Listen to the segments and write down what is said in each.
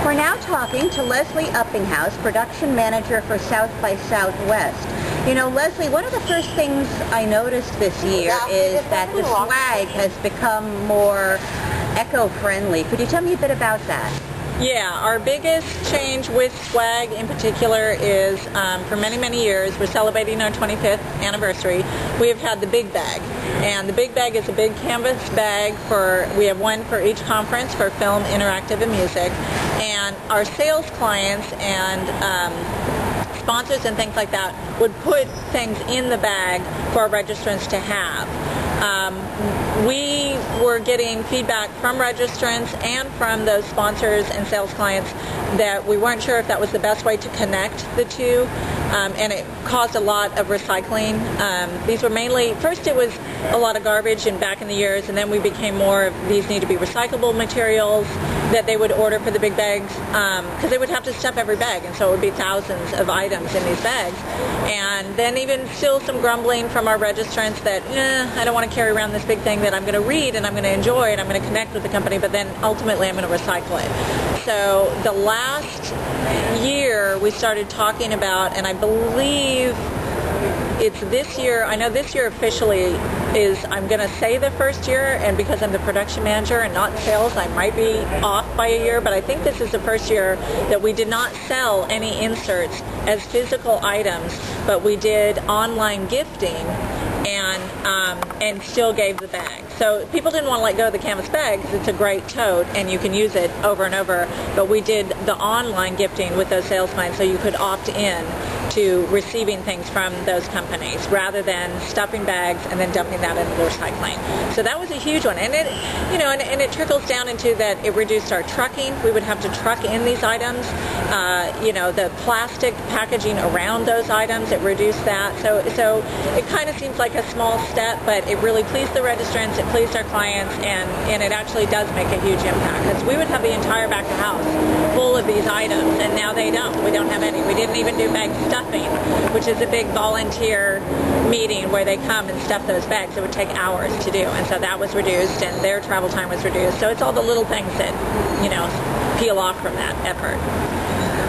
We're now talking to Leslie Uppinghouse, production manager for South by Southwest. You know, Leslie, one of the first things I noticed this year is that the swag has become more eco-friendly. Could you tell me a bit about that? Yeah, our biggest change with swag in particular is for many years, we're celebrating our 25th anniversary, we have had the big bag. And the big bag is a big canvas bag we have one for each conference for film, interactive, and music. And our sales clients and sponsors and things like that would put things in the bag for our registrants to have. We were getting feedback from registrants and from those sponsors and sales clients that we weren't sure if that was the best way to connect the two, and it caused a lot of recycling. These were mainly, first it was a lot of garbage and back in the years, and then we became more of these need to be recyclable materials that they would order for the big bags, because they would have to stuff every bag, and so it would be thousands of items in these bags. And then even still some grumbling from our registrants that, I don't want to carry around this big thing that I'm going to read and I'm going to enjoy and I'm going to connect with the company, but then ultimately I'm going to recycle it. So the last year we started talking about, and I believe it's this year, I know this year officially is, I'm going to say the first year, and because I'm the production manager and not sales, I might be off by a year, but I think this is the first year that we did not sell any inserts as physical items, but we did online gifting and still gave the bag. So people didn't want to let go of the canvas bag because it's a great tote and you can use it over and over, but we did the online gifting with those sales clients so you could opt in to receiving things from those companies rather than stuffing bags and then dumping that into the recycling. So that was a huge one, and it, and it trickles down into that it reduced our trucking. We would have to truck in these items. The plastic packaging around those items, it reduced that. So it kind of seems like a small step, but it really pleased the registrants, it pleased our clients, and it actually does make a huge impact. Because we would have the entire back of the house full of these items, and now they don't. We don't have any. We didn't even do bag stuffing, which is a big volunteer meeting where they come and stuff those bags. It would take hours to do, and so that was reduced, and their travel time was reduced. So it's all the little things that, peel off from that effort.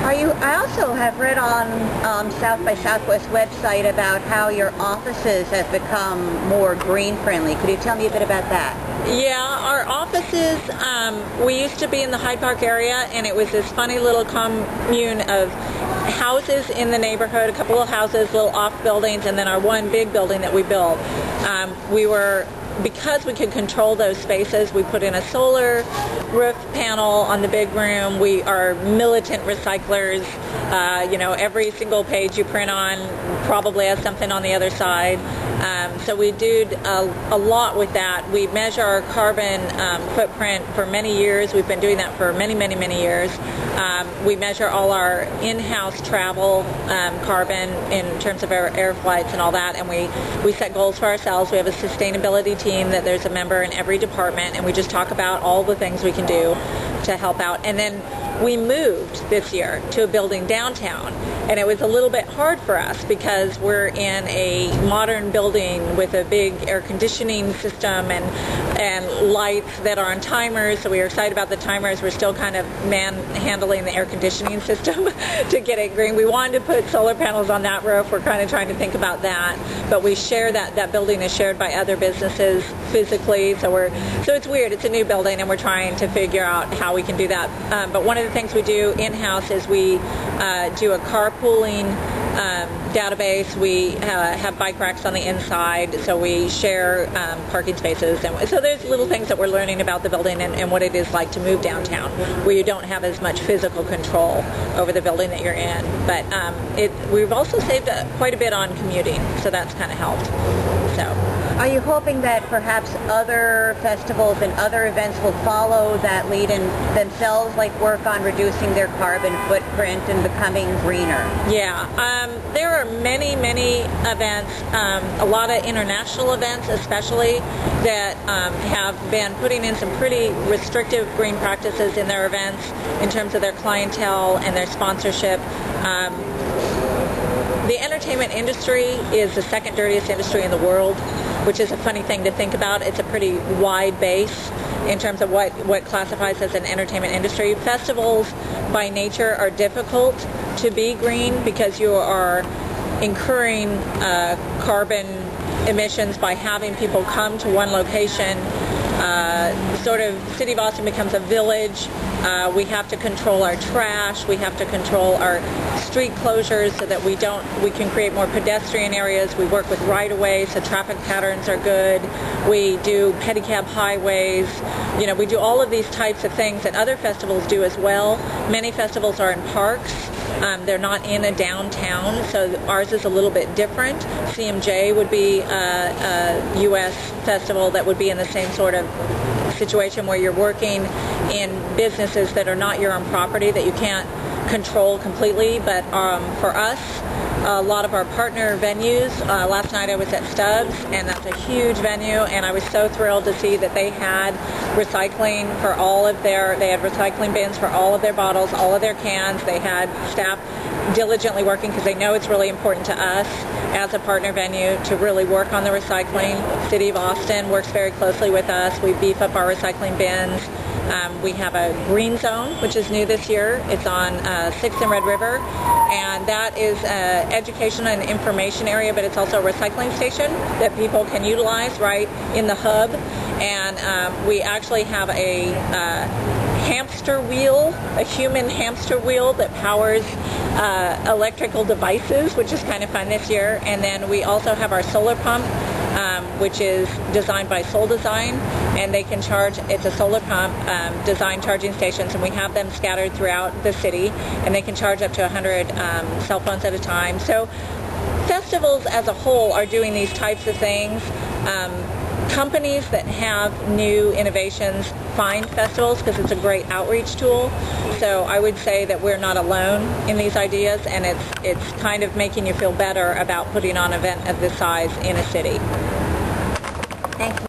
I also have read on South by Southwest website about how your offices have become more green friendly. Could you tell me a bit about that? Yeah, our offices, we used to be in the Hyde Park area, and it was this funny little commune of houses in the neighborhood, a couple of houses, little off buildings, and then our one big building that we built. Because we could control those spaces, we put in a solar roof panel on the big room. We are militant recyclers. Every single page you print on probably has something on the other side. So we did a lot with that. We measure our carbon footprint for many years. We've been doing that for many years. We measure all our in-house travel carbon in terms of our air flights and all that, and we set goals for ourselves. We have a sustainability team that there's a member in every department, and we just talk about all the things we can do to help out. And then we moved this year to a building downtown, and it was a little bit hard for us because we're in a modern building with a big air conditioning system and lights that are on timers, so we were excited about the timers. We're still kind of handling the air conditioning system to get it green. We wanted to put solar panels on that roof. We're kind of trying to think about that, but we share that building is shared by other businesses physically, so it's weird. It's a new building, and we're trying to figure out how we can do that. But one of the things we do in-house is we do a carpooling database. We have bike racks on the inside, so we share parking spaces, and so there's little things that we're learning about the building and what it is like to move downtown, where you don't have as much physical control over the building that you're in. But we've also saved quite a bit on commuting, so that's kind of helped. So. Are you hoping that perhaps other festivals and other events will follow that lead and themselves work on reducing their carbon footprint and becoming greener? Yeah, there are many events, a lot of international events especially, that have been putting in some pretty restrictive green practices in their events in terms of their clientele and their sponsorship. The entertainment industry is the second dirtiest industry in the world, which is a funny thing to think about. It's a pretty wide base, in terms of what classifies as an entertainment industry. Festivals by nature are difficult to be green because you are incurring carbon emissions by having people come to one location. Sort of, City of Austin becomes a village. We have to control our trash. We have to control our street closures so that we can create more pedestrian areas. We work with right-of-ways so traffic patterns are good. We do pedicab highways. You know, we do all of these types of things that other festivals do as well. Many festivals are in parks. They're not in a downtown, so ours is a little bit different. CMJ would be a U.S. festival that would be in the same sort of situation where you're working in businesses that are not your own property, that you can't control completely. But for us, a lot of our partner venues, last night I was at Stubbs, and that's a huge venue, and I was so thrilled to see that they had recycling for all of they had recycling bins for all of their bottles, all of their cans. They had staff diligently working because they know it's really important to us as a partner venue to really work on the recycling. City of Austin works very closely with us. We beef up our recycling bins. We have a green zone, which is new this year. It's on 6th and Red River, and that is an education and information area, but it's also a recycling station that people can utilize right in the hub. And we actually have a hamster wheel, a human hamster wheel that powers electrical devices, which is kind of fun this year. And then we also have our solar pump, which is designed by Soul Design, and they can charge. It's a solar pump design charging stations, and we have them scattered throughout the city, and they can charge up to 100 cell phones at a time. So festivals as a whole are doing these types of things. Companies that have new innovations find festivals because it's a great outreach tool. So I would say that we're not alone in these ideas, and it's kind of making you feel better about putting on an event of this size in a city. Thank you.